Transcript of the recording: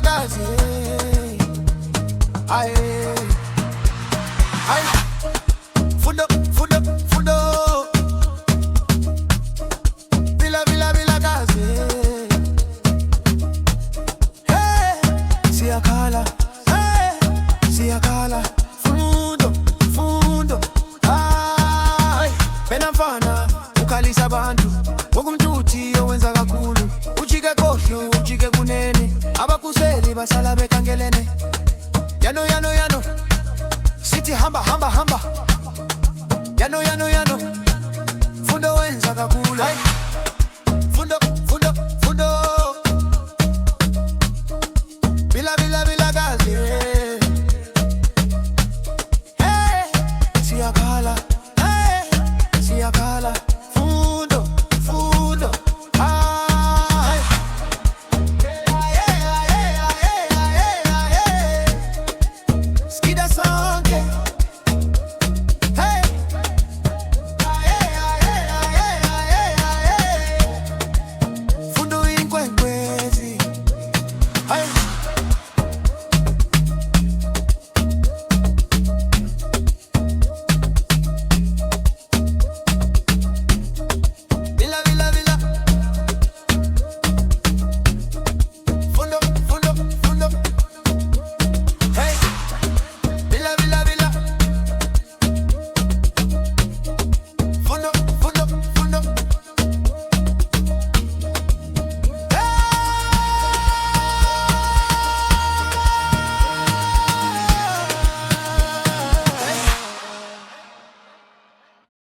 kazi. Aye, aye. Fundo, fundo, fundo. Bila kazi. Hey, siyakhala. Hey, siyakhala. Fundo, fundo. Ay, pena mfana ukhalisa abantu ngokumthuthi owenza kakhulu. Ujike kohlo, ujike kunene, abakuseli basala bekangelene. Yano, yano, yano, sithi hamba, hamba, hamba. Yano, yano, yano, Fundo wenza kakhulu.